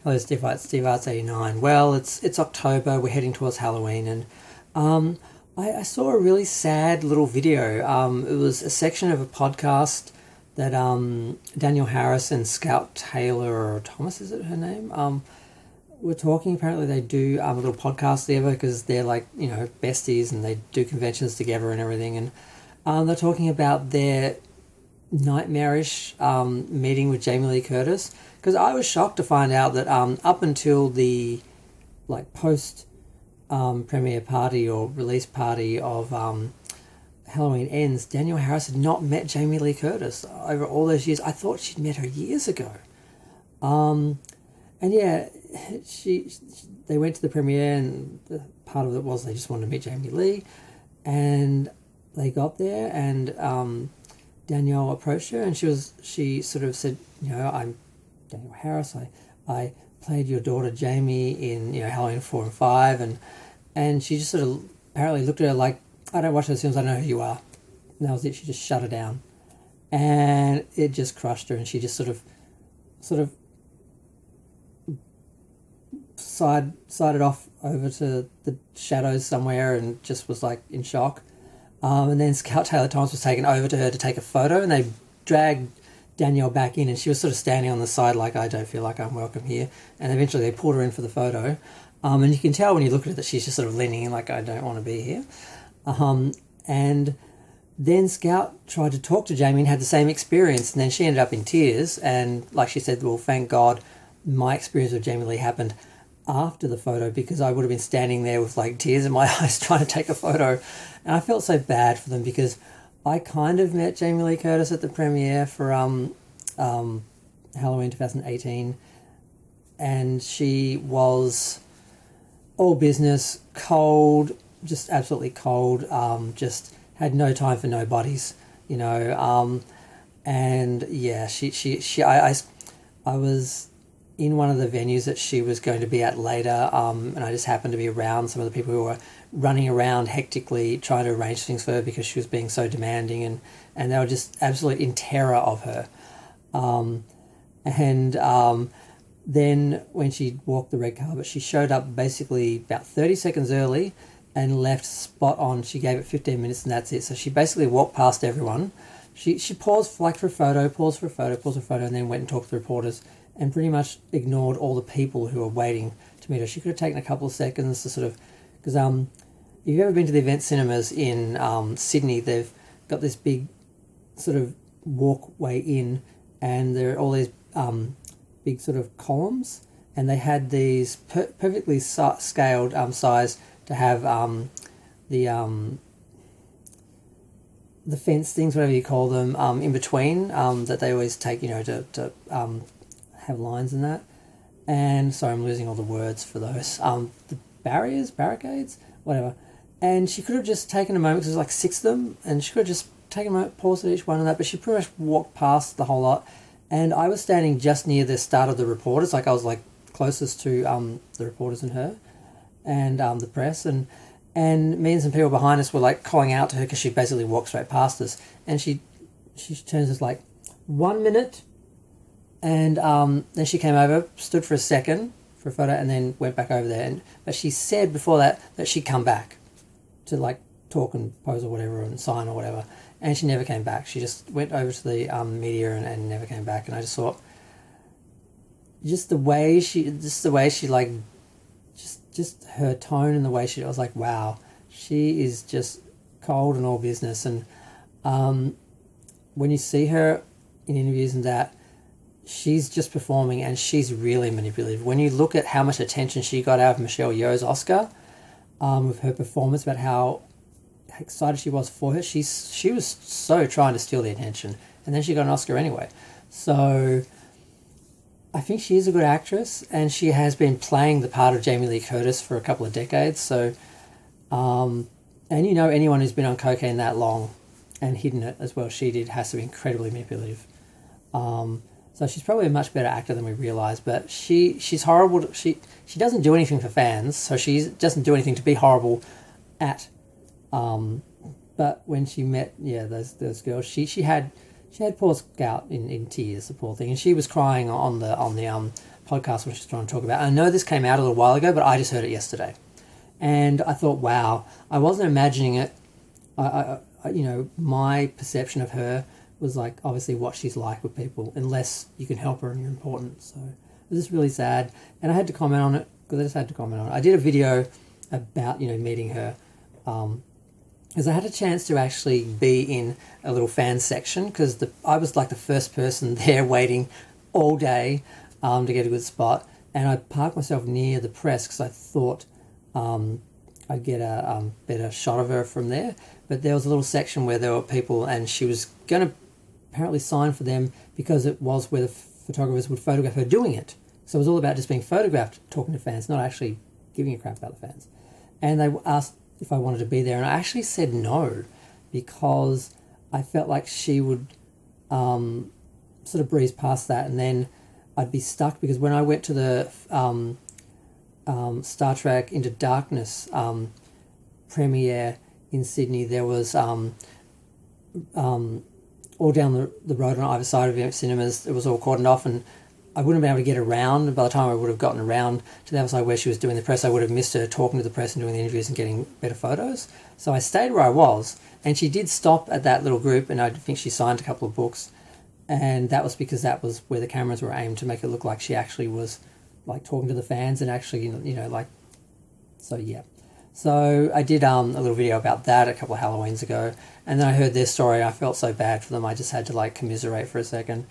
Hello, Steve Arts 89. Well, it's October. We're heading towards Halloween, and I saw a really sad little video. It was a section of a podcast that Daniel Harris and Scout Taylor or Thomas, is it her name? Were talking. Apparently, they do a little podcast together because they're like besties, and they do conventions together and everything. And they're talking about their nightmarish meeting with Jamie Lee Curtis, because I was shocked to find out that up until the post premiere party or release party of Halloween Ends, Danielle Harris had not met Jamie Lee Curtis over all those years. I thought she'd met her years ago. And yeah, they went to the premiere, and part of it was they just wanted to meet Jamie Lee, and they got there, and Danielle approached her, and she sort of said, I'm Danielle Harris. I played your daughter Jamie in Halloween 4 and 5, and she just sort of apparently looked at her like, I don't watch those films, I know who you are. And that was it. She just shut her down, and it just crushed her, and she just sort of sided off over to the shadows somewhere, and just was like in shock. And then Scout Taylor Thomas was taken over to her to take a photo, and they dragged Danielle back in, and she was sort of standing on the side like, I don't feel like I'm welcome here. And eventually they pulled her in for the photo. And you can tell when you look at it that she's just sort of leaning in like, I don't want to be here. And then Scout tried to talk to Jamie and had the same experience, and then she ended up in tears. And like she said, well, thank God my experience with Jamie Lee happened after the photo, because I would have been standing there with like tears in my eyes trying to take a photo. And I felt so bad for them, because I kind of met Jamie Lee Curtis at the premiere for Halloween 2018, and she was all business, cold, just absolutely cold, just had no time for nobodies, and yeah, I was in one of the venues that she was going to be at later, and I just happened to be around some of the people who were running around hectically trying to arrange things for her because she was being so demanding, and they were just absolutely in terror of her. Then when she walked the red carpet, she showed up basically about 30 seconds early and left spot on. She gave it 15 minutes, and that's it. So she basically walked past everyone. She paused for a photo, and then went and talked to the reporters, and pretty much ignored all the people who were waiting to meet her. She could have taken a couple of seconds to sort of, because if you've ever been to the Event Cinemas in Sydney, they've got this big sort of walkway in, and there are all these big sort of columns, and they had these perfectly scaled size to have the fence things, whatever you call them, in between, that they always take, to have lines and that. And sorry, I'm losing all the words for those. The barricades, whatever. And she could have just taken a moment, because there's like 6 of them, and she could have just taken a moment, paused at each one of that, but she pretty much walked past the whole lot. And I was standing just near the start of the reporters, like I was like closest to the reporters and her, and the press, and me and some people behind us were like calling out to her because she basically walked straight past us, and she turns us like, 1 minute, and then she came over, stood for a second for a photo, and then went back over there. But she said before that she'd come back to like talk and pose or whatever and sign or whatever, and she never came back. She just went over to the media and never came back. And I just thought, just the way she like, just her tone and the way I was like, wow, she is just cold and all business. And when you see her in interviews and that, she's just performing, and she's really manipulative. When you look at how much attention she got out of Michelle Yeoh's Oscar, with her performance, about how excited she was for her, she was so trying to steal the attention, and then she got an Oscar anyway. So I think she is a good actress, and she has been playing the part of Jamie Lee Curtis for a couple of decades. So, and anyone who's been on cocaine that long and hidden it as well as she did has to be incredibly manipulative. So she's probably a much better actor than we realise, but she's horrible. She doesn't do anything for fans, so she doesn't do anything to be horrible at. But when she met those girls, she had poor Scout in tears, the poor thing, and she was crying on the podcast which she's trying to talk about. I know this came out a little while ago, but I just heard it yesterday. And I thought, wow, I wasn't imagining it. My perception of her was like obviously what she's like with people, unless you can help her and you're important. So it was just really sad. And I had to comment on it because I just had to comment on it. I did a video about, meeting her because I had a chance to actually be in a little fan section because I was like the first person there waiting all day to get a good spot. And I parked myself near the press because I thought I'd get a better shot of her from there. But there was a little section where there were people and she was going to apparently sign for them because it was where the photographers would photograph her doing it. So it was all about just being photographed, talking to fans, not actually giving a crap about the fans. And they asked if I wanted to be there, and I actually said no because I felt like she would sort of breeze past that, and then I'd be stuck because when I went to the Star Trek Into Darkness premiere in Sydney, there was all down the road on either side of the cinemas, it was all cordoned off, and I wouldn't have been able to get around. And by the time I would have gotten around to the other side where she was doing the press, I would have missed her talking to the press and doing the interviews and getting better photos. So I stayed where I was, and she did stop at that little group, and I think she signed a couple of books, and that was because that was where the cameras were aimed to make it look like she actually was like talking to the fans and actually, so yeah. So I did a little video about that a couple of Halloweens ago, and then I heard their story and I felt so bad for them. I just had to like commiserate for a second.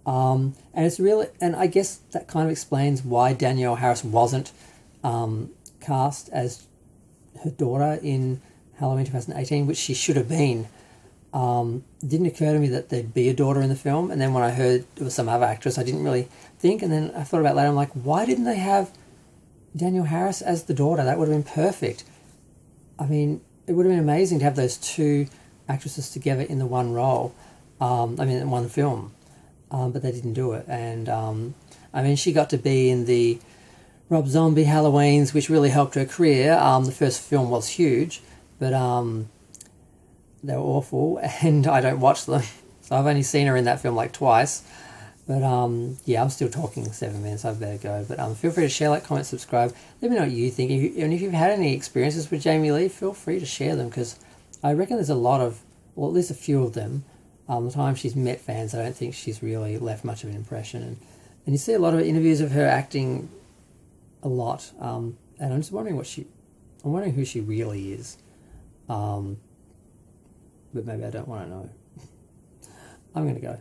And it's really, and I guess that kind of explains why Danielle Harris wasn't cast as her daughter in Halloween 2018, which she should have been. It didn't occur to me that there'd be a daughter in the film, and then when I heard it was some other actress, I didn't really think, and then I thought about it later, I'm like, why didn't they have Danielle Harris as the daughter? That would have been perfect. I mean, it would have been amazing to have those two actresses together in the one role, in one film. But they didn't do it. And, she got to be in the Rob Zombie Halloweens, which really helped her career. The first film was huge, but they were awful, and I don't watch them. So I've only seen her in that film like twice. But, I'm still talking 7 minutes. I better go. But feel free to share, like, comment, subscribe. Let me know what you think. And if you've had any experiences with Jamie Lee, feel free to share them, because I reckon there's a lot of, well, at least a few of them. The time she's met fans, I don't think she's really left much of an impression. And you see a lot of interviews of her acting a lot. And I'm just wondering I'm wondering who she really is. But maybe I don't want to know. I'm going to go.